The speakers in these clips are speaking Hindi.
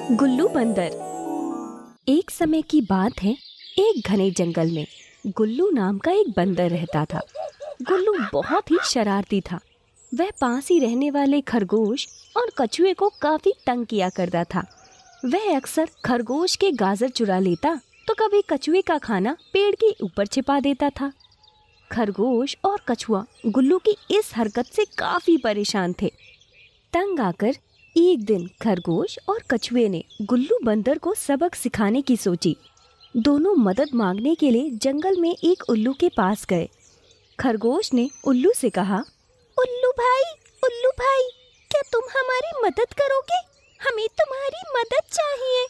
गुल्लू बंदर। एक समय की बात है, एक घने जंगल में गुल्लू नाम का एक बंदर रहता था। गुल्लू बहुत ही शरारती था। वह पास ही रहने वाले खरगोश और कछुए को काफी तंग किया करता था। वह अक्सर खरगोश के गाजर चुरा लेता तो कभी कछुए का खाना पेड़ के ऊपर छिपा देता था। खरगोश और कछुआ गुल्लू की इस हरकत से काफी परेशान थे। तंग आकर एक दिन खरगोश और कछुए ने गुल्लू बंदर को सबक सिखाने की सोची। दोनों मदद मांगने के लिए जंगल में एक उल्लू के पास गए। खरगोश ने उल्लू से कहा, उल्लू भाई, क्या तुम हमारी मदद करोगे? हमें तुम्हारी मदद चाहिए।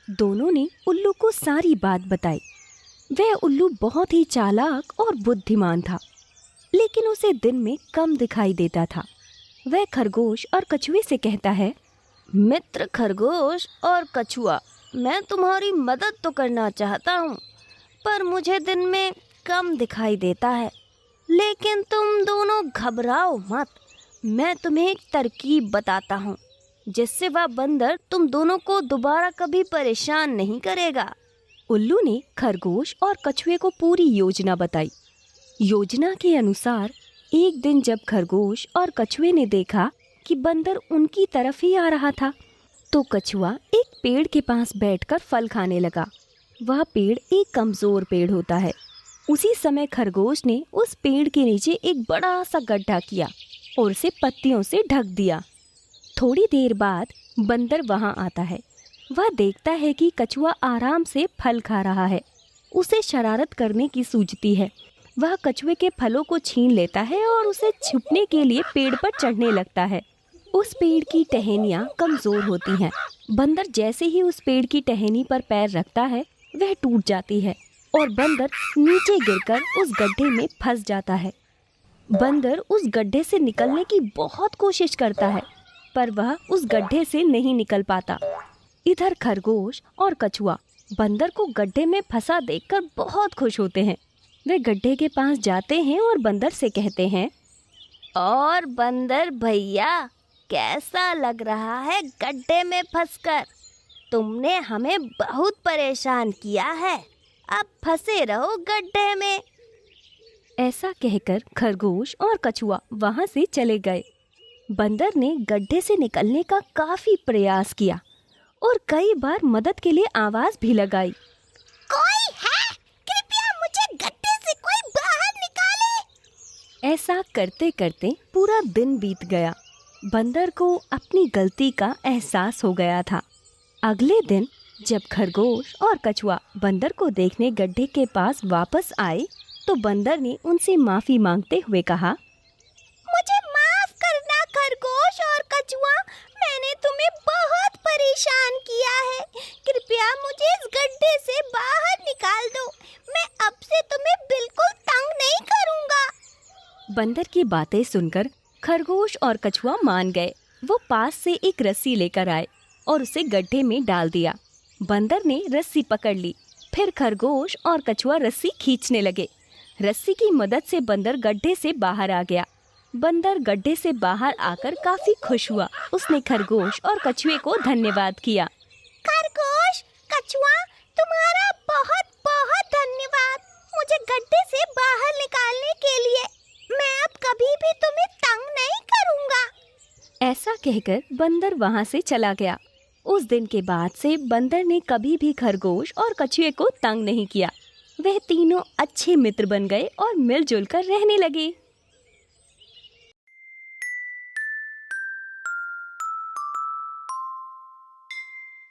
दोनों ने उल्लू को सारी बात बताई। वह उल्लू बहुत ही चालाक और बुद्धिमान था, लेकिन उसे दिन में कम दिखाई देता था। वह खरगोश और कछुए से कहता है, मित्र खरगोश और कछुआ, मैं तुम्हारी मदद तो करना चाहता हूँ, पर मुझे दिन में कम दिखाई देता है। लेकिन तुम दोनों घबराओ मत, मैं तुम्हें एक तरकीब बताता हूँ जिससे वह बंदर तुम दोनों को दोबारा कभी परेशान नहीं करेगा। उल्लू ने खरगोश और कछुए को पूरी योजना बताई। योजना के अनुसार एक दिन जब खरगोश और कछुए ने देखा कि बंदर उनकी तरफ ही आ रहा था, तो कछुआ एक पेड़ के पास बैठकर फल खाने लगा। वह पेड़ एक कमजोर पेड़ होता है। उसी समय खरगोश ने उस पेड़ के नीचे एक बड़ा सा गड्ढा किया और उसे पत्तियों से ढक दिया। थोड़ी देर बाद बंदर वहां आता है। वह देखता है कि कछुआ आराम से फल खा रहा है। उसे शरारत करने की सूझती है। वह कछुए के फलों को छीन लेता है और उसे छुपने के लिए पेड़ पर चढ़ने लगता है। उस पेड़ की टहनियाँ कमजोर होती हैं। बंदर जैसे ही उस पेड़ की टहनी पर पैर रखता है, वह टूट जाती है और बंदर नीचे गिरकर उस गड्ढे में फंस जाता है। बंदर उस गड्ढे से निकलने की बहुत कोशिश करता है, पर वह उस गड्ढे से नहीं निकल पाता। इधर खरगोश और कछुआ बंदर को गड्ढे में फंसा देखकर बहुत खुश होते हैं। वे गड्ढे के पास जाते हैं और बंदर से कहते हैं, और बंदर भैया, कैसा लग रहा है गड्ढे में फंसकर? तुमने हमें बहुत परेशान किया है, अब फंसे रहो गड्ढे में। ऐसा कहकर खरगोश और कछुआ वहां से चले गए। बंदर ने गड्ढे से निकलने का काफी प्रयास किया और कई बार मदद के लिए आवाज भी लगाई। कोई है? कृपया मुझे गड्ढे से कोई बाहर निकाले। ऐसा करते करते पूरा दिन बीत गया। बंदर को अपनी गलती का एहसास हो गया था। अगले दिन जब खरगोश और कछुआ बंदर को देखने गड्ढे के पास वापस आए, तो बंदर ने उनसे माफी मांगते हुए कहा, मुझे माफ करना खरगोश और कछुआ, मैंने तुम्हें बहुत परेशान किया है। कृपया मुझे इस गड्ढे से बाहर निकाल दो। मैं अब से तुम्हें बिल्कुल तंग नहीं करूंगा। बंदर की बातें सुनकर खरगोश और कछुआ मान गए। वो पास से एक रस्सी लेकर आए और उसे गड्ढे में डाल दिया। बंदर ने रस्सी पकड़ ली। फिर खरगोश और कछुआ रस्सी खींचने लगे। रस्सी की मदद से बंदर गड्ढे से बाहर आ गया। बंदर गड्ढे से बाहर आकर काफी खुश हुआ। उसने खरगोश और कछुए को धन्यवाद किया। खरगोश, कछुआ, तुम्हारा बहुत बहुत धन्यवाद मुझे गड्ढे से बाहर निकालने के लिए। मैं अब कभी भी तुम्हें तंग नहीं करूंगा। ऐसा कहकर बंदर वहां से चला गया। उस दिन के बाद से बंदर ने कभी भी खरगोश और कछुए को तंग नहीं किया। वह तीनों अच्छे मित्र बन गए और मिलजुल कर रहने लगे।